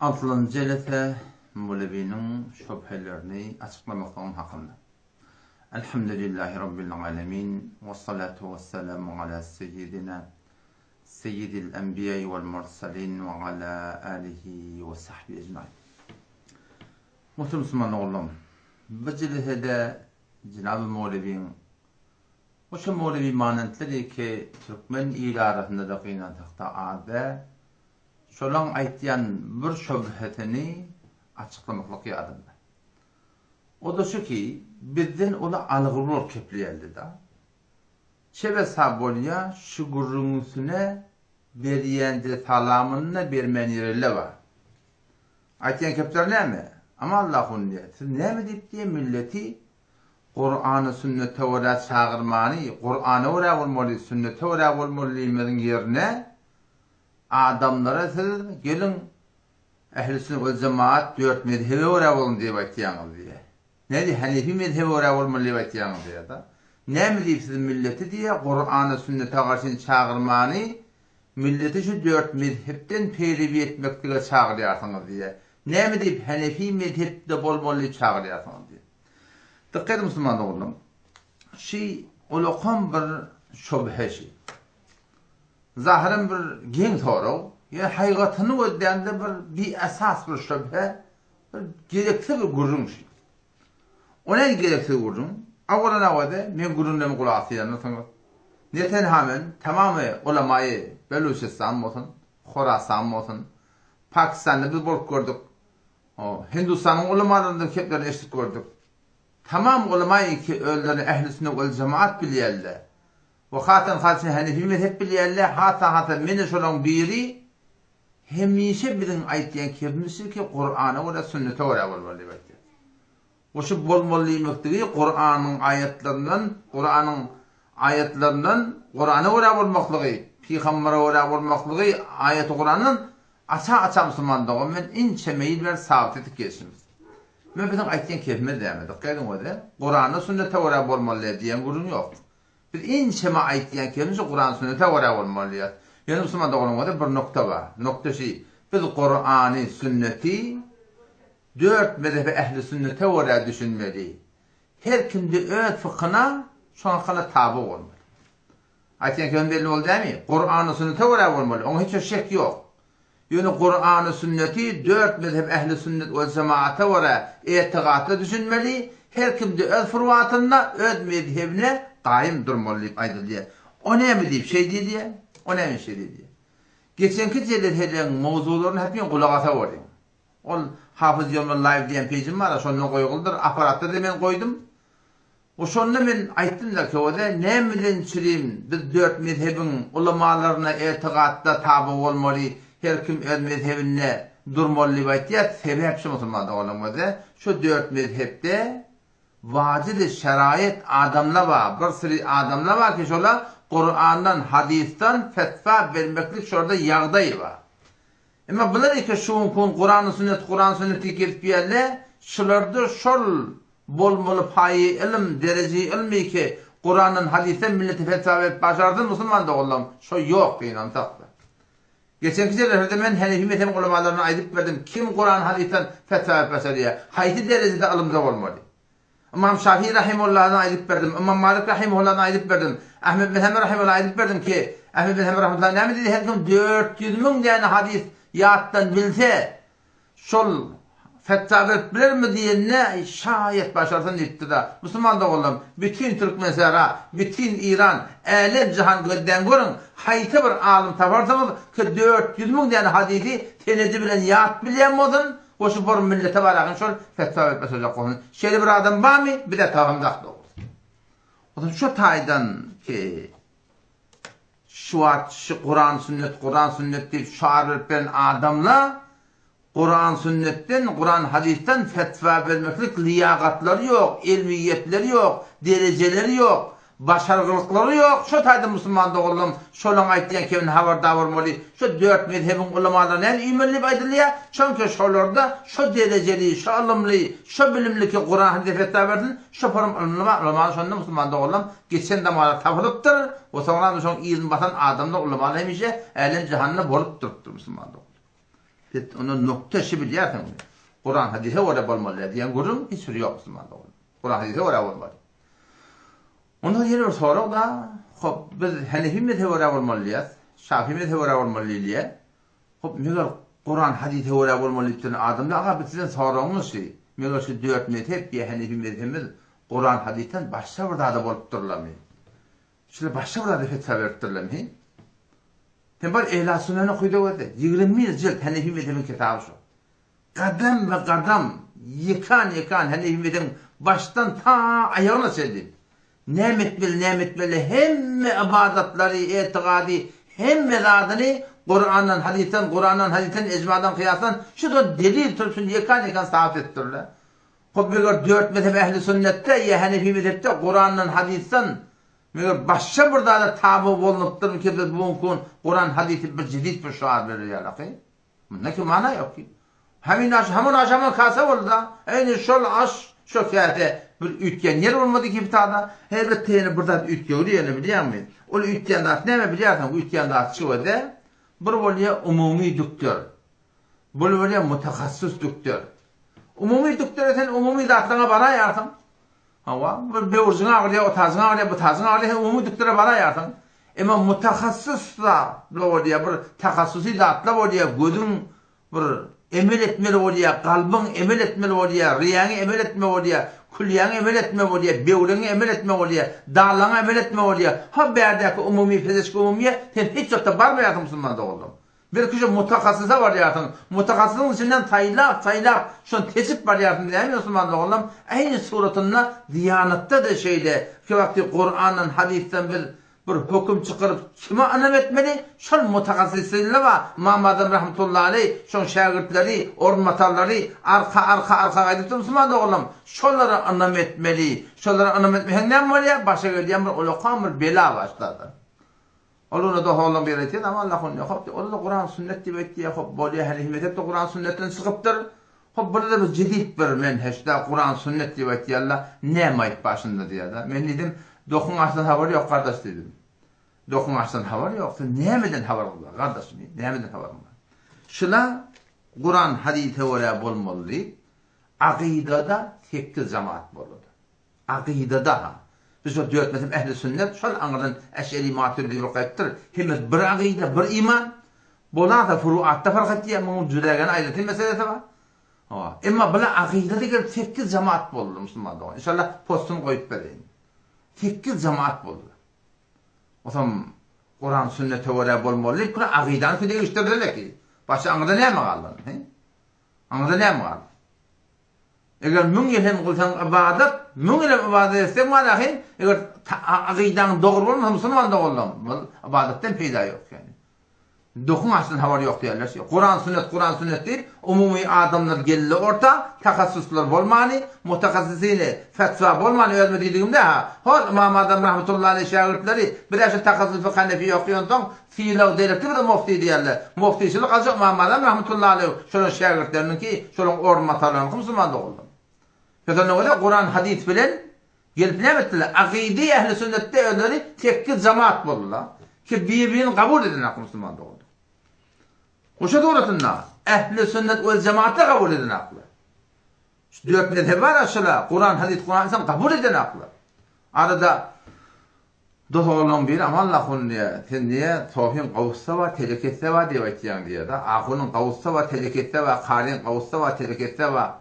Altıncı celete Mulevi'nin şüphelerini açıklamaktan hakkında. Elhamdülillahi Rabbil alemin ve salatu ve selamu ala seyyidil enbiya vel mursalin ve ala alihi ve sahbihi ecmaîn. Muhterem Müslüman oğlum, bu cilhede Cenab-ı Mulevi'nin o şu Mulevi manentleri ki Türkmen ilarasında da kıynatıkta adı şolan aytyan bir şöbhetini açıklamaklık yadında. O da şu ki, bizden ola algılır kepliyeldi da. Çeve sabolya şu gurrunusuna beriyende talamınına bermen yerle var. Aytyan kepler ne mi? Ama Allah'ın diye. Siz ne mi deyip diye milleti Kur'an-ı sünnete ola çağırmani, Kur'an'a ola olmalı, sünnete ola olmalı yerine adamlara siz gelin ehl-i sünnet vel cemaat 4 mezhebe uğra olun diye bakıyorsunuz diye. Ne diye? Hanefi mezhebe uğra olmalı diye bakıyorsunuz diye da. Ne mi deyip sizin milleti diye Kur'an-ı sünnete karşı çağırmanı milleti şu 4 mezhepten peyrevi etmekle çağırıyorsunuz diye. Ne mi deyip Hanefi mezhepte bol bol çağırıyorsunuz diye. Dikkat Müslüman oğlum. Ulukan bir şüphe zahiren bir gen soru, ya haykatını ödeyende bir esas bir şüphe, bir gerekli bir gurrun şey. O ne gerekli gurrun? Avvalen avvede, men gurrundan kulağısıyla nasıl? Neten hemen tamamı ulemayı Beluçistan olsun, Khorasan olsun, Pakistan'da biz bol gördük, Hindistan'ın ulemalarında keplerini eşlik gördük. Tamam ulemayı ki öldüğünü ehl-i sünnet vel cemaat biliyelde. Ve haten Hanefi mezhep biliyerler, haten mene şolan biri hemişe bizim aytyan kebimisi ki Kur'an'a ve sünnete uğra olmalı diye. O şu bol mektubi Kur'an'ın ayetlerinden, Kur'an'a uğra olmaklığı, Peygamber'e uğra olmaklığı ayet-i Kur'an'ın aça Müslümanlığı, men ince meyiller sabit edip geçimiz. Men bizim aytyan kebime devam edik. Gelin o da Kur'an'a sünnete uğra olmalı diyen gurun yok. Biz inçeme aytyan kendisi Kur'an sünnete uğra olmalıyız. Yani Müslüman doğrulmada bir nokta var. Nokta şey, biz Kur'an'ı sünneti 4 mezhebe ehli sünnete uğra düşünmeli. Her kimde öz fıkhına şu an kadar tabi olmalı. Aytyan kendisi belli oldu değil mi? Kur'an'ı sünnete uğra olmalı. Onun hiç şek yok. Yani Kur'an'ı sünneti 4 mezhebe ehli sünnet ve cemaate uğra itiqatla düşünmeli. Her kimde öz fırvatında, öz mezhebine daim durmalı aydı diye. O ne mi deyip şey diye? O ne mi şey diye? Geçenki celletlerin mevzularını hepin kulağata vardı. O Hafız Yomlu Live diyen pejim var, sonuna koyuldur. Aparatta da ben koydum. O sonuna ben ayttım da ki o da ne milin çürüyüm biz 4 mezhebin ulemalarına etiqatta tabi olmalı, her kim öz mezhebine durmalı diye sebep şu Müslüman'da olamadı. Şu 4 mezhepte vacid-i şerayet adamla var. Bir sürü adamla var ki şola Kur'an'dan, hadisten fetva vermeklik şurada yağdayı var. Ama bunlar ki şu Kur'an-ı sünneti gelip yerle şularda şol bol payı ilim, derece ilmi ki Kur'an'ın hadisten milleti fetva verip başardın Müslüman da oğlum. Şu yok inan tatlı. Geçenki celerde ben Hanefi mezhep ulemalarına aydıp verdim. Kim Kur'an hadisten fetva verip başarıyor? Haydi derecede alımda olmalı. İmam Şafii rahimullah'dan aydıp verdim. İmam Malik rahimullah'dan aydıp verdim. Ahmed bin Hanbel rahimullah'dan aydıp verdim ki Ahmed bin Hanbel rahimullah'dan ne mi dedi? Her kim 400.000 tane hadis yattan bilse şol fetva verip mi diye ne şayet başarsan etti da. Müslüman da oğlum bütün Türkmenistana, bütün İran, alem cihan gözden görün. Hayti bir alim taparsanız ki 400.000 tane hadisi tenedi bilen yat bilen modun. O şu forum millete varağın şol fetva verip olacak onun. Şöyle bir adam var mı? Bir de tavamdaklı olur. O da şu taydan ki şu Kur'an sünnet deyip şuar verip veren adamla Kur'an sünnetten, Kur'an hadisten fetva vermeklik liyakatları yok, ilmiyetleri yok, dereceleri yok, başarılılıkları yok. Şu tayda Müslüman'da oğlum, şolan aytlayan kevin havarda varmalı, şu 4 mezhebin ulemalarına en imanlı baydılıyor. Çünkü şolarda şu dereceli, şu alımlı, şu bilimli ki Kur'an hadise fetva verdin, şu forum ulemalar sonunda Müslüman'da oğlum, geçen damalar tavırıptır, o sonra da son ilm batan adamda ulemalar hemişe, elin cihanına bolup duruptur Müslüman'da oğlum. Onun noktaşı biliyorsun. Kur'an hadise orada olmalı diyen gurum hiç sürü yok Müslüman'da. Kur'an hadise orada olmalı. Ondan yeni sonra da hop biz Hanefi mezhebi orada olmalıyız. Şafii mezhebi orada olmalıyız. Hop meğer Kur'an hadise orada olmalı diyen adamda aga bizden sorumuz şey. Meğer şu 4 mezhep bir Hanefi mezhebimiz Kur'an hadisten başka bir da bolup durulamıyor. Şöyle başka bir da fetva verip durulamıyor. Tembar ehli sünnet'in okuyduğu vardı. 20 cilt Hanefi mezhebinin kitabı şu. Kadem ve kadem yıkan Hanefi mezhebinin baştan ta ayağına sildi. Nimet bil hem ibadetleri, itikadi hem mezadını Kur'an'dan hadisten ecmadan kıyaslan şu da delil tutsun yıkan sabit ettirler. Hobbigar 4 mezhep ehli sünnette ya Hanefi mezhepte Kur'an'dan hadisten meğer başka bir da tabi olunup ki biz bugün Kur'an hadisi bir ciddi bir şuar veriyor ya. Ne ki mana yok ki. Hemin aşama kasa oldu da. Aynı şu fiyatı bir ütken yer olmadı ki bir tane. Her bir tane burada ütken oluyor biliyor musun? O ütken de ne biliyorsun? Bu ütken de çıkıyor da. Bir oluyor umumi doktor. Bu oluyor mutakassis doktor. Umumi doktor sen umumi zatlarına bana yardım. Hava bir beurcuna ağrıyor, o tazına ağrıyor, bu tazına ağrıyor, umumi doktora bana yardım. Ama mutakassisla oluyor, bir takassusi zatla oluyor, gözün bir emel etmeli oluyor, kalbin emel etmeli oluyor, riyanı emel etmeli oluyor, külyanı emel etmeli oluyor, beurunu emel etmeli oluyor, dağlanı emel etmeli oluyor. Ha berdeki umumi, fiziki umumiye, sen hiç yokta var mı yardım Müslüman'da oldum? Bir kişi mutakassısa var yardım. Mutakassısın içinden taylak, şun tesip var yardım değil mi Müslüman'da oldum? Aynı suratında, diyanette de şeyde, ki vakti Kur'an'ın hadisten bir hüküm çıkarıp kime anam etmeli? Şun mutakassısıyla var. Muhammed'in rahmetullahi aleyh, şun şagirtleri, ormatarları, arka edip Müslüman'da oldum. Şunları anam etmeli. Şunları anam etmeli. Ne var ya? Başa geldiğim bir ulukan bir bela başladı. Onu da hoğlan bir etin ama Allah'ın yok. Onu da Kur'an sünnet diye bekliyor. Böyle Hanefi mezhep de Kur'an sünnetten çıkıptır. Burada bir ciddi bir menheçte Kur'an sünnet diye bekliyor Allah. Ne mayıp başında diye da. Ben dedim dokun açtan haber yok kardeş dedim. Dokun açtan haber yok. Neyemeden haber var kardeşim? Neyemeden haber var? Şuna Kur'an hadise oraya bulmalı. Akidada tekki cemaat bulur. Akidada ha. Biz o 4 mezhep ehli sünnet şol anladan Eş'ari Maturidi rukayettir. Hem bir akide, bir iman. Bunlar da furuatta fark etti ama cüdagan ayrıtı meselesi var. Ama bana akide de tekki cemaat buldu Müslümanlar. İnşallah postunu koyup vereyim. Tekki cemaat buldu. O zaman Kur'an sünnete oraya bulmalı. Kur'an akidanı ki değiştirdiler ki. Başka anladan ne mi kaldı? Anladan ne mi kaldı? Eğer müngelen kılsan ibadet, müngelen ibadet etsem var ahin, eğer akidan doğru olmasa Müslüman da olmam. İbadetten peyda yok yani. Dokun açsın havar yok diyorlar. Kur'an sünnet değil, umumi adamlar geldi orta, takassuslar bolmani, mutakassisiyle fetva bolmani ölme dediğimde ha. Hol Muhammed'in rahmetullahi aleyh şagirtleri biraz takassus fıkh Hanefi okuyorsun, fiilav devleti bir de mufti diyorlar. Muftisilik azıcık Muhammed'in rahmetullahi aleyh şunun şagirtlerinin ki, şunun ormatalarının Müslüman da oldu. Peki öyle Kur'an hadis bilen gelip ne ettiler? Akide ehli sünnette ölleri tekki cemaat buldular. Ki birbirini kabul edin aklı Müslüman da oldu. O şey doğrusunda ehli sünnet ve cemaatle kabul edin aklı. 4 mezhep var aşağıda. Kur'an, hadis, Kur'an insan kabul edin aklı. Arada doğru bir ama Allah'ın diye sen diye tohim kavuşsa var, teleketse var diye bekleyen diye da. Ahunun kavuşsa var, teleketse var, karin kavuşsa var, teleketse var.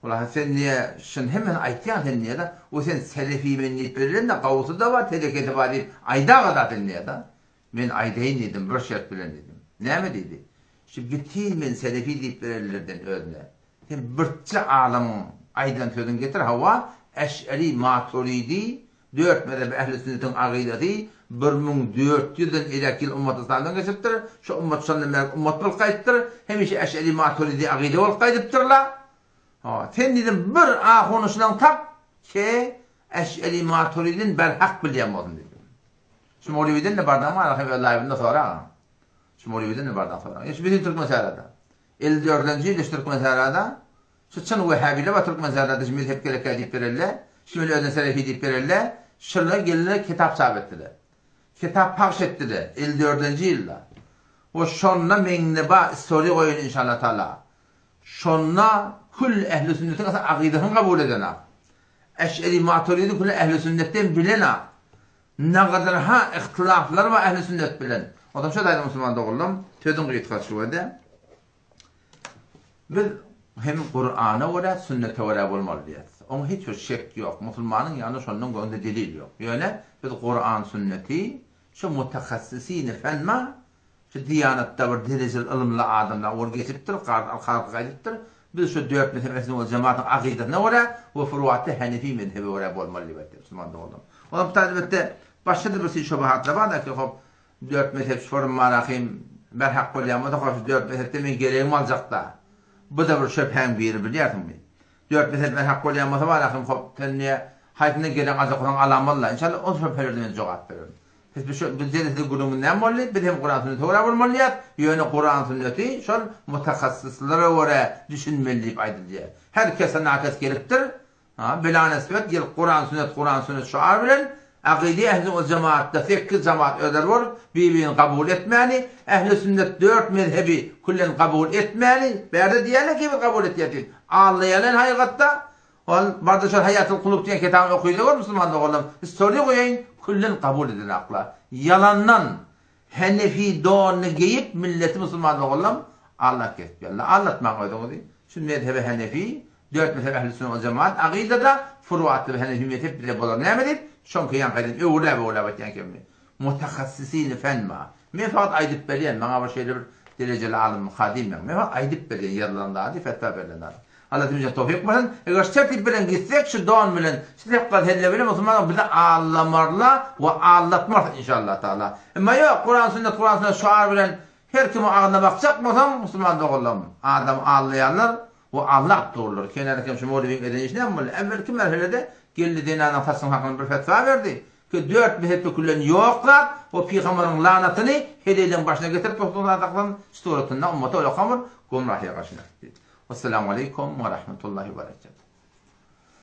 Ulan sen niye şun hemen aytyan sen niye da o sen selefi meniyet verilen de kavuşu da var, teleketse var deyip ayda kadar sen niye da. Ben aydayın dedim, bir şart bilen dedim. Ne mi dedi? Şimdi bütün ben selefi deyip verirlerden öyle. Sen birçi alamın aydan sözün getir hava Eş'ari Maturidi 4 mezhep ehli sünnetin akidesi 1400'den ilaki ümmet-i sallallahu geçiptir. Şu ümmet sallallahu ümmet bil kayıttır. Hem işi Eş'ari Maturidi akide ol kaydıptırlar. Sen dedim bir konuşulan tak ki Eş'ari Maturidi'nin berhak bilyen olun dedim. Şu Mevlevi'den de bardan var. Allah'ın sonra. Şu Mevlevi'den de bardan sonra. Şu bizim Türk meselada. 54. yıl Türk meselada. Şu çın Vehhabi'yle ve Türk meselada şimdi hep kelek edip verirler. Şimdi öyle selefi deyip verirler. Şurada gelirler kitap sabittiler. Kitap pahş ettiler 54. yılda. O şonna meňne story goýun inşallah taala. Şonna kul ehli sünnetin aqidasyny kabul edene. Eş'ari Maturidi kul ehli sünnetten bilene. Ne kadar ha ihtilaflar var ehli sünnet bilen. Adam şu daýdy musulman dogullum, tödün gıýtgat şu wede. Biz hem Kur'an'a göre sünnete göre bolmalydyk. Onun hiç bir şek yok. Musulmanyň ýany şondan göňde delil yok. Ýöne biz Kur'an sünneti şu mutahassisine fenma şu diyanatda bir derejeli ilmli adamlar ol geçipdir, halka gaýdypdyr. Biz şu dört mezhebine we cemaatyň aqidasyna göre we furuaty Hanefi mezhebi göre bolmaly diýip musulman dogullum. Olam taýdatda başga bir şey şubahatlar bar ki hop dört mezhep formarahim berhak bolýar, da hoş dört mezhepde men gereğim aljakda. Bu da bir şöphem bir bilýärmi? Dört mezhep berhak bolýar, barahim hop tenne haýtyna gelen ajakdan alamallar. İnşallah o şöpherlerden jogap bererim. Biz şu düzenli gurumun näme bolýar? Biz hem Kur'an sünneti töwre bolmalyar. Ýöne Kur'an sünneti şol mutahassislara göre düşünmeli diýip aýdylýar. Her kese nakas gelipdir. Ha, bilanesbet gel Kur'an sünnet şuar bilen aqide ehli o cemaatda 8 cemaat öder bol, birbirini kabul etmeli. Ehli sünnet 4 mezhebi kullen kabul etmeli. Berde diýerler ki kabul etýär. Allaýalan haýgatda ol barda şol hayatul kulub diýen kitaby okuýdylar musulman dogullum. Story goýaýyn kullen kabul edin akla. Yalandan Hanefi donu giyip milleti musulman dogullum Allah ketýärler. Anlatmak goýdy. Şu mezhebi Hanefi 4 mezhep ehli sünnet we cemaat aqidada furuatly Hanefi mezhep bile bolar. Näme diýip? Şonky ýankydan öwrä batýan kimi. Mutahassisin fenma. Men faqat aýdyp berýän, maňa bir şeýle bir derejeli alim hadim men. Men faqat aýdyp berýän ýerlerde fetwa berýänler. Allah tümüce tawfik bersin. Eger şertlik bilen gitsek şu don bilen, şertlik helle bilen musulman bize allamarla we allatmaz inşallah taala. Emma ýok Kur'an sünnet şuar bilen her kimi anlamakçak bolsam musulman dogullum. Adam allaýanlar we Allah durlar. Kenara kim şu mowlevin eden iş näme bol? Evvelki merhelede geldi dinan nafasın hakkında bir fetva verdi. Ki 4 mezhep kullen ýoklar, o peýgamberin lanatyny hededen başına getirip toplanan storatynda ummata ola hamur gomrahyga gaşynar. Assalamu aleykum we rahmetullahi we berekatuh.